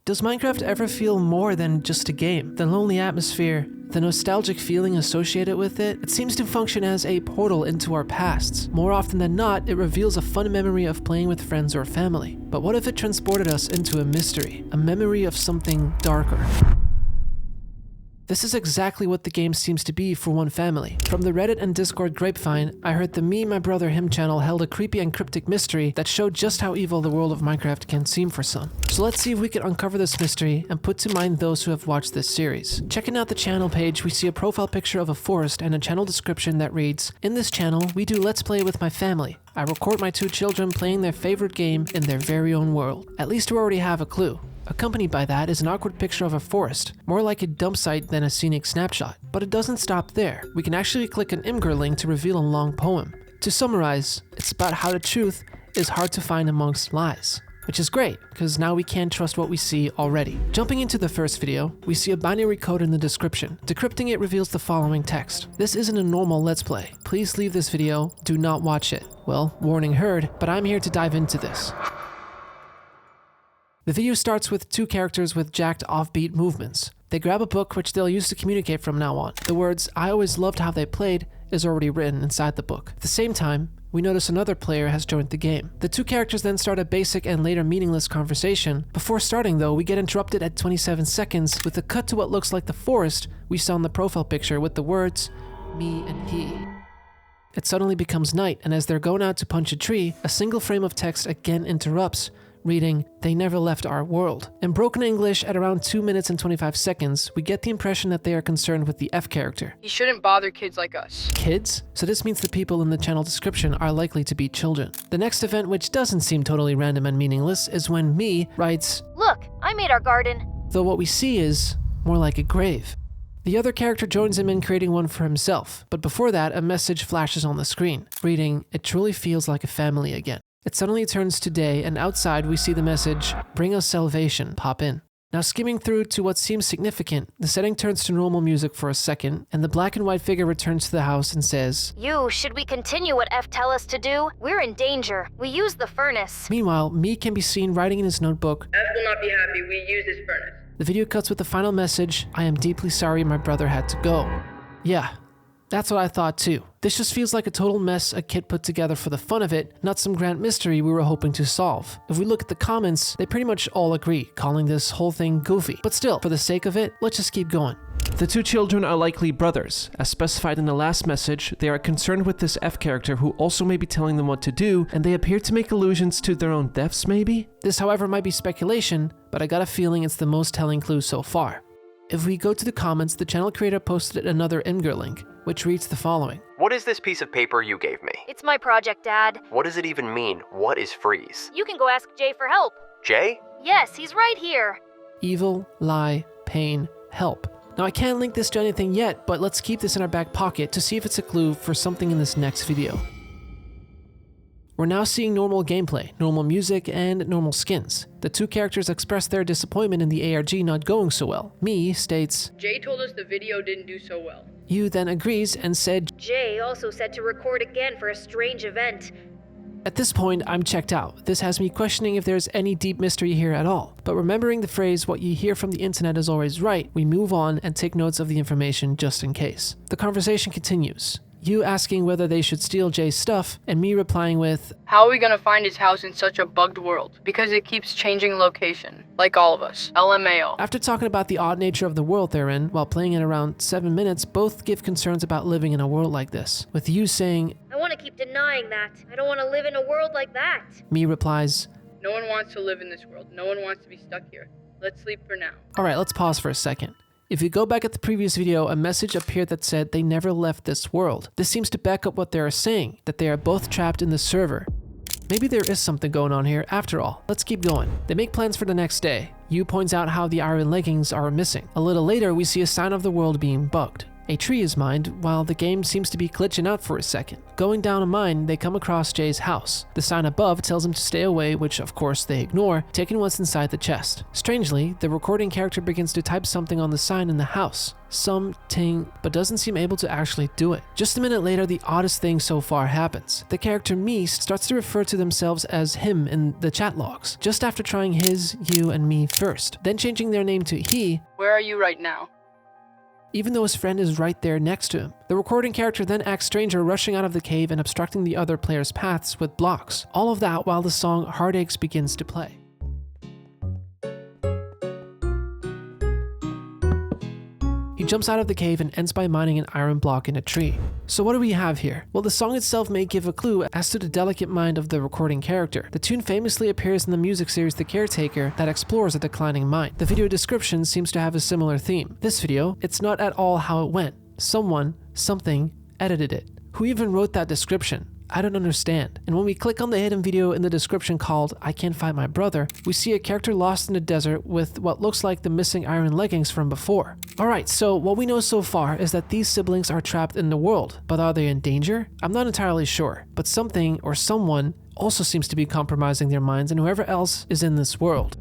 Does Minecraft ever feel more than just a game? The lonely atmosphere, the nostalgic feeling associated with it, it seems to function as a portal into our pasts. More often than not, it reveals a fun memory of playing with friends or family. But what if it transported us into a mystery, a memory of something darker? This is exactly what the game seems to be for one family. From the Reddit and Discord grapevine, I heard the Me, My Brother, Him channel held a creepy and cryptic mystery that showed just how evil the world of Minecraft can seem for some. So let's see if we can uncover this mystery and put to mind those who have watched this series. Checking out the channel page, we see a profile picture of a forest and a channel description that reads, "In this channel, we do Let's Play with my family. I record my 2 children playing their favorite game in their very own world." At least we already have a clue. Accompanied by that is an awkward picture of a forest, more like a dump site than a scenic snapshot. But it doesn't stop there. We can actually click an Imgur link to reveal a long poem. To summarize, it's about how the truth is hard to find amongst lies. Which is great, because now we can't trust what we see already. Jumping into the first video, we see a binary code in the description. Decrypting it reveals the following text. "This isn't a normal Let's Play. Please leave this video. Do not watch it." Well, warning heard, but I'm here to dive into this. The video starts with 2 characters with jacked offbeat movements. They grab a book which they'll use to communicate from now on. The words, "I always loved how they played," is already written inside the book. At the same time, we notice another player has joined the game. The 2 characters then start a basic and later meaningless conversation. Before starting though, we get interrupted at 27 seconds with a cut to what looks like the forest we saw in the profile picture with the words, "me and he." It suddenly becomes night, and as they're going out to punch a tree, a single frame of text again interrupts, reading, "They never left our world." In broken English, at around 2 minutes and 25 seconds, we get the impression that they are concerned with the F character. "He shouldn't bother kids like us." Kids? So this means the people in the channel description are likely to be children. The next event, which doesn't seem totally random and meaningless, is when Me writes, "Look, I made our garden." Though what we see is more like a grave. The other character joins him in creating one for himself, but before that, a message flashes on the screen, reading, "It truly feels like a family again." It suddenly turns to day, and outside we see the message, "Bring us salvation," pop in. Now skimming through to what seems significant, the setting turns to normal music for a second, and the black and white figure returns to the house and says, Should we continue what F tell us to do? We're in danger. We use the furnace." Meanwhile, Me can be seen writing in his notebook, "F will not be happy. We use this furnace." The video cuts with the final message, "I am deeply sorry my brother had to go." Yeah, that's what I thought too. This just feels like a total mess a kid put together for the fun of it, not some grand mystery we were hoping to solve. If we look at the comments, they pretty much all agree, calling this whole thing goofy. But still, for the sake of it, let's just keep going. The 2 children are likely brothers. As specified in the last message, they are concerned with this F character who also may be telling them what to do, and they appear to make allusions to their own deaths maybe? This, however, might be speculation, but I got a feeling it's the most telling clue so far. If we go to the comments, the channel creator posted another Imgur link, which reads the following. "What is this piece of paper you gave me? "It's my project, Dad." What does it even mean? What is freeze?" "You can go ask Jay for help." Jay? "Yes, he's right here." Evil, lie, pain, help. Now I can't link this to anything yet, but let's keep this in our back pocket to see if it's a clue for something in this next video. We're now seeing normal gameplay, normal music, and normal skins. The 2 characters express their disappointment in the ARG not going so well. Me states, "Jay told us the video didn't do so well." You then agrees and said, Jay also said to record again for a strange event. At this point, I'm checked out. This has me questioning if there's any deep mystery here at all. But remembering the phrase, "what you hear from the internet is always right," we move on and take notes of the information just in case. The conversation continues. You asking whether they should steal Jay's stuff, and me replying with, "How are we gonna find his house in such a bugged world? Because it keeps changing location. Like all of us. LMAO." After talking about the odd nature of the world they're in, while playing in around 7 minutes, both give concerns about living in a world like this. With you saying, "I want to keep denying that. I don't want to live in a world like that." Me replies, "No one wants to live in this world. No one wants to be stuck here. Let's sleep for now." Alright, let's pause for a second. If you go back at the previous video, a message appeared that said they never left this world. This seems to back up what they are saying, that they are both trapped in the server. Maybe there is something going on here after all. Let's keep going. They make plans for the next day. Yu points out how the iron leggings are missing. A little later, we see a sign of the world being bugged. A tree is mined while the game seems to be glitching out for a second. Going down a mine, they come across Jay's house. The sign above tells them to stay away, which of course they ignore, taking what's inside the chest. Strangely, the recording character begins to type something on the sign in the house. Something, but doesn't seem able to actually do it. Just a minute later, the oddest thing so far happens. The character me starts to refer to themselves as him in the chat logs, just after trying his, you, and me first, then changing their name to he. Where are you right now? Even though his friend is right there next to him. The recording character then acts stranger, rushing out of the cave and obstructing the other players' paths with blocks. All of that while the song Heartaches begins to play. He jumps out of the cave and ends by mining an iron block in a tree. So what do we have here? Well, the song itself may give a clue as to the delicate mind of the recording character. The tune famously appears in the music series The Caretaker that explores a declining mind. The video description seems to have a similar theme. This video, it's not at all how it went. Someone, something, edited it. Who even wrote that description? I don't understand. And when we click on the hidden video in the description called I Can't Find My Brother, we see a character lost in the desert with what looks like the missing iron leggings from before. Alright, so what we know so far is that these siblings are trapped in the world, but are they in danger? I'm not entirely sure, but something or someone also seems to be compromising their minds and whoever else is in this world.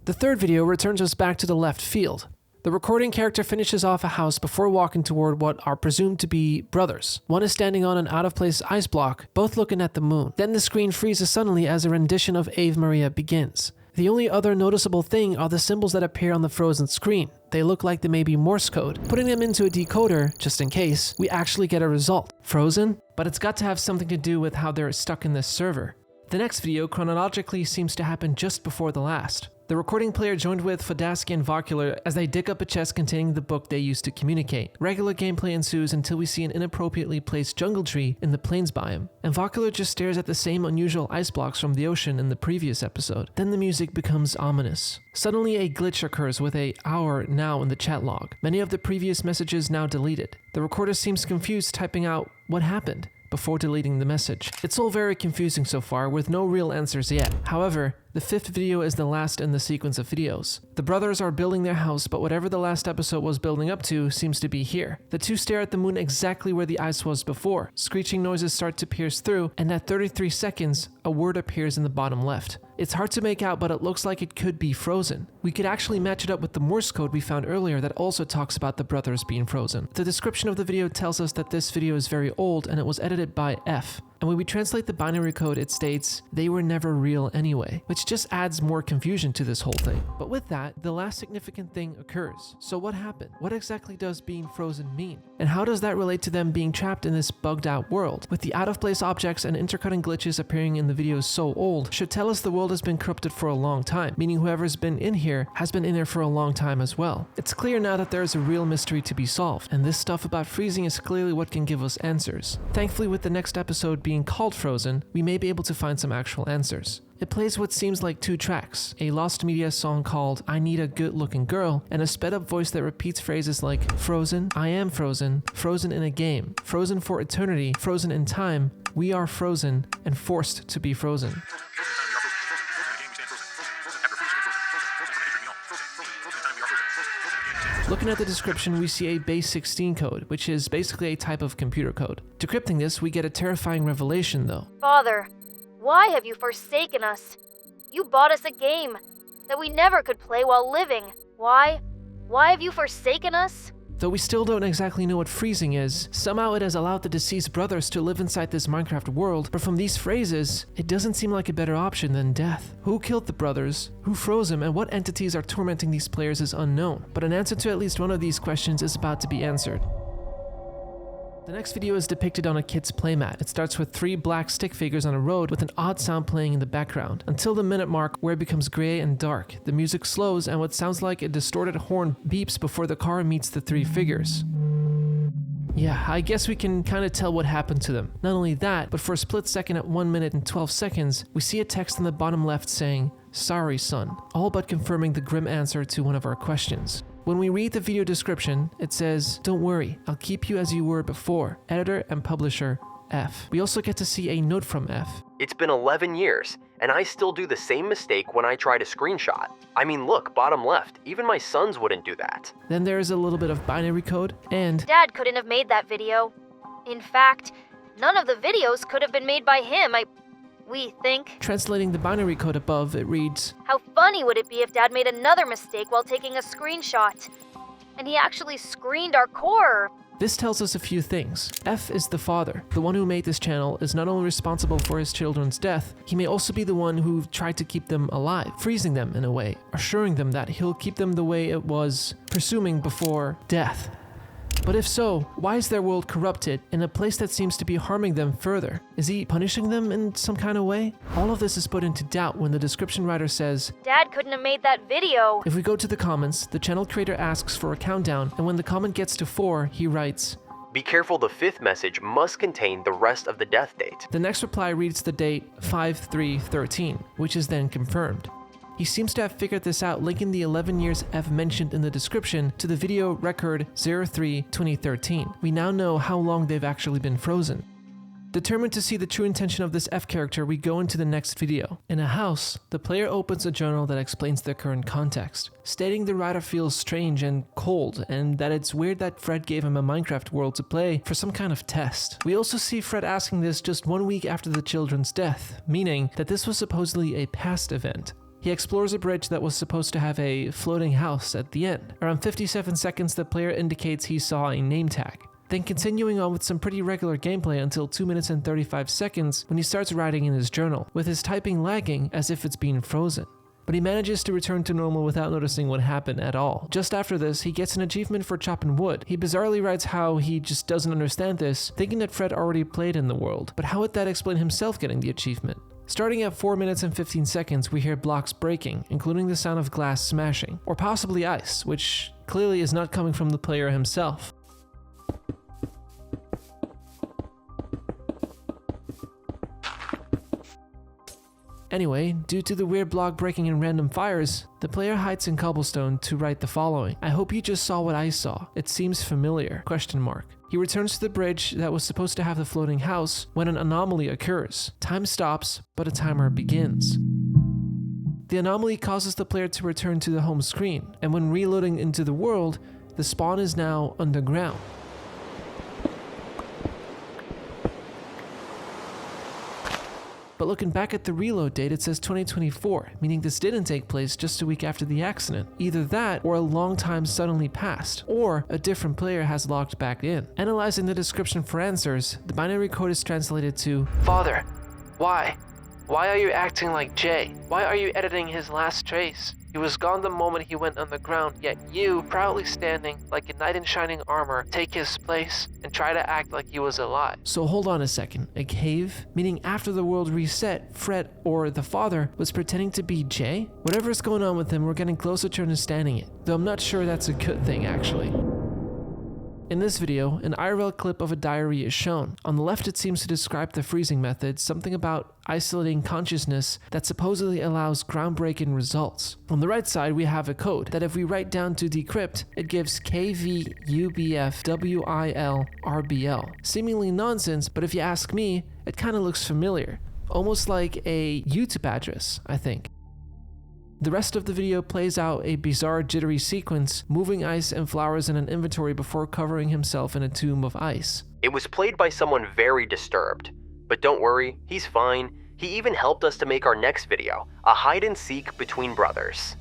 The third video returns us back to the left field. The recording character finishes off a house before walking toward what are presumed to be brothers. One is standing on an out-of-place ice block, both looking at the moon. Then the screen freezes suddenly as a rendition of Ave Maria begins. The only other noticeable thing are the symbols that appear on the frozen screen. They look like they may be Morse code. Putting them into a decoder, just in case, we actually get a result. Frozen? But it's got to have something to do with how they're stuck in this server. The next video chronologically seems to happen just before the last. The recording player joined with Fodasky and Vocular as they dig up a chest containing the book they used to communicate. Regular gameplay ensues until we see an inappropriately placed jungle tree in the plains biome, and Vocular just stares at the same unusual ice blocks from the ocean in the previous episode. Then the music becomes ominous. Suddenly a glitch occurs with a "hour now" in the chat log. Many of the previous messages now deleted. The recorder seems confused, typing out "what happened?" before deleting the message. It's all very confusing so far, with no real answers yet. However, the fifth video is the last in the sequence of videos. The brothers are building their house, but whatever the last episode was building up to seems to be here. The two stare at the moon exactly where the ice was before. Screeching noises start to pierce through, and at 33 seconds, a word appears in the bottom left. It's hard to make out, but it looks like it could be frozen. We could actually match it up with the Morse code we found earlier that also talks about the brothers being frozen. The description of the video tells us that this video is very old and it was edited by F. And when we translate the binary code, it states, "they were never real anyway," which just adds more confusion to this whole thing. But with that, the last significant thing occurs. So what happened? What exactly does being frozen mean? And how does that relate to them being trapped in this bugged out world? With the out-of-place objects and intercutting glitches appearing in the videos so old, should tell us the world has been corrupted for a long time, meaning whoever's been in here has been in there for a long time as well. It's clear now that there is a real mystery to be solved, and this stuff about freezing is clearly what can give us answers. Thankfully, with the next episode being called Frozen, we may be able to find some actual answers. It plays what seems like two tracks, a Lost Media song called I Need a Good Looking Girl, and a sped up voice that repeats phrases like frozen, I am frozen, frozen in a game, frozen for eternity, frozen in time, we are frozen, and forced to be frozen. Looking at the description, we see a base 16 code, which is basically a type of computer code. Decrypting this, we get a terrifying revelation though. Father, why have you forsaken us? You bought us a game that we never could play while living. Why? Why have you forsaken us? Though we still don't exactly know what freezing is, somehow it has allowed the deceased brothers to live inside this Minecraft world, but from these phrases, it doesn't seem like a better option than death. Who killed the brothers? Who froze them? And what entities are tormenting these players is unknown, but an answer to at least one of these questions is about to be answered. The next video is depicted on a kid's playmat. It starts with 3 black stick figures on a road with an odd sound playing in the background, until the minute mark where it becomes gray and dark. The music slows and what sounds like a distorted horn beeps before the car meets the 3 figures. Yeah, I guess we can kind of tell what happened to them. Not only that, but for a split second at 1 minute and 12 seconds, we see a text in the bottom left saying, "Sorry, son," all but confirming the grim answer to one of our questions. When we read the video description, it says, "Don't worry, I'll keep you as you were before. Editor and publisher, F." We also get to see a note from F. It's been 11 years, and I still do the same mistake when I try to screenshot. I mean, look, bottom left, even my sons wouldn't do that. Then there is a little bit of binary code, and Dad couldn't have made that video. In fact, none of the videos could have been made by him, we think. translating the binary code above, it reads, How funny would it be if Dad made another mistake while taking a screenshot? And he actually screened our core. This tells us a few things. F is the father. The one who made this channel is not only responsible for his children's death, he may also be the one who tried to keep them alive, freezing them in a way, assuring them that he'll keep them the way it was, presuming before death. But if so, why is their world corrupted in a place that seems to be harming them further? Is he punishing them in some kind of way? All of this is put into doubt when the description writer says, Dad couldn't have made that video. if we go to the comments, the channel creator asks for a countdown, and when the comment gets to 4, he writes, Be careful, the 5th message must contain the rest of the death date. The next reply reads the date 5/3/13, which is then confirmed. He seems to have figured this out, linking the 11 years F mentioned in the description to the video record 03/2013. We now know how long they've actually been frozen. Determined to see the true intention of this F character, we go into the next video. In a house, the player opens a journal that explains the current context, stating the writer feels strange and cold, and that it's weird that Fred gave him a Minecraft world to play for some kind of test. We also see Fred asking this just 1 week after the children's death, meaning that this was supposedly a past event. He explores a bridge that was supposed to have a floating house at the end. Around 57 seconds, the player indicates he saw a name tag. Then continuing on with some pretty regular gameplay until 2 minutes and 35 seconds when he starts writing in his journal, with his typing lagging as if it's being frozen. But he manages to return to normal without noticing what happened at all. Just after this, he gets an achievement for chopping wood. He bizarrely writes how he just doesn't understand this, thinking that Fred already played in the world. But how would that explain himself getting the achievement? Starting at 4 minutes and 15 seconds, we hear blocks breaking, including the sound of glass smashing, or possibly ice, which clearly is not coming from the player himself. Anyway, due to the weird block breaking and random fires, the player hides in cobblestone to write the following. I hope you just saw what I saw. It seems familiar, ? He returns to the bridge that was supposed to have the floating house when an anomaly occurs. Time stops, but a timer begins. The anomaly causes the player to return to the home screen, and when reloading into the world, the spawn is now underground. But looking back at the reload date, it says 2024, meaning this didn't take place just a week after the accident. Either that, or a long time suddenly passed, or a different player has logged back in. Analyzing the description for answers, the binary code is translated to, Father, why? Why are you acting like Jay? Why are you editing his last trace? He was gone the moment he went underground, yet you, proudly standing like a knight in shining armor, take his place and try to act like he was alive. So hold on a second, a cave? Meaning after the world reset, Fred, or the father, was pretending to be Jay? Whatever's going on with him, we're getting closer to understanding it, though I'm not sure that's a good thing actually. In this video, an IRL clip of a diary is shown. On the left, it seems to describe the freezing method, something about isolating consciousness that supposedly allows groundbreaking results. On the right side, we have a code that if we write down to decrypt, it gives KVUBFWILRBL. Seemingly nonsense, but if you ask me, it kind of looks familiar. Almost like a YouTube address, I think. The rest of the video plays out a bizarre jittery sequence, moving ice and flowers in an inventory before covering himself in a tomb of ice. It was played by someone very disturbed. But don't worry, he's fine. He even helped us to make our next video, a hide and seek between brothers.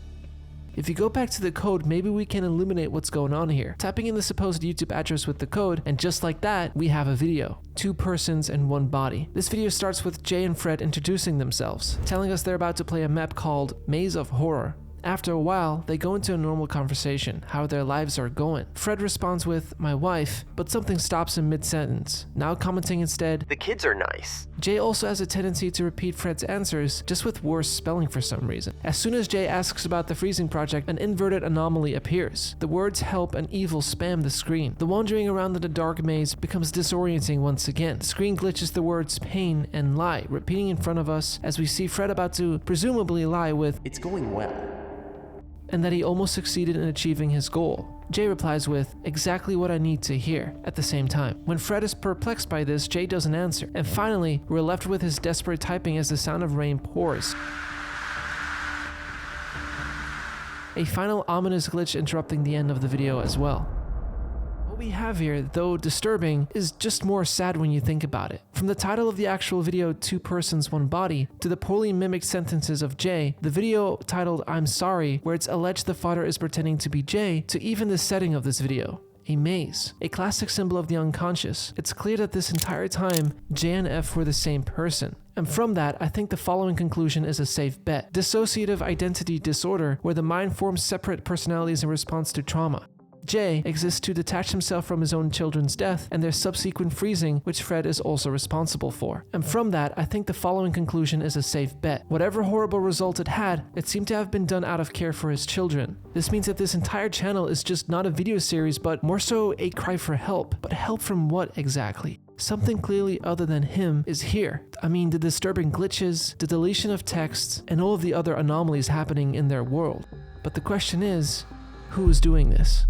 If you go back to the code, maybe we can illuminate what's going on here. Tapping in the supposed YouTube address with the code, and just like that, we have a video. 2 persons and 1 body. This video starts with Jay and Fred introducing themselves, telling us they're about to play a map called Maze of Horror. After a while, they go into a normal conversation, how their lives are going. Fred responds with, my wife, but something stops him mid-sentence, now commenting instead, The kids are nice. Jay also has a tendency to repeat Fred's answers, just with worse spelling for some reason. As soon as Jay asks about the freezing project, an inverted anomaly appears. The words help and evil spam the screen. The wandering around in the dark maze becomes disorienting once again. The screen glitches the words pain and lie, repeating in front of us as we see Fred about to presumably lie with, It's going well. and that he almost succeeded in achieving his goal. Jay replies with, "Exactly what I need to hear," at the same time. When Fred is perplexed by this, Jay doesn't answer. And finally, we're left with his desperate typing as the sound of rain pours. A final ominous glitch interrupting the end of the video as well. What we have here, though disturbing, is just more sad when you think about it. From the title of the actual video, 2 persons, 1 body, to the poorly mimicked sentences of Jay, the video titled "I'm Sorry," where it's alleged the father is pretending to be Jay, to even the setting of this video. A maze, a classic symbol of the unconscious. It's clear that this entire time, Jay and F were the same person. And from that, I think the following conclusion is a safe bet. Dissociative identity disorder, where the mind forms separate personalities in response to trauma. Jay exists to detach himself from his own children's death and their subsequent freezing, which Fred is also responsible for. And from that, I think the following conclusion is a safe bet. Whatever horrible result it had, it seemed to have been done out of care for his children. This means that this entire channel is just not a video series, but more so a cry for help. But help from what exactly? Something clearly other than him is here. I mean, the disturbing glitches, the deletion of texts, and all of the other anomalies happening in their world. But the question is, who is doing this?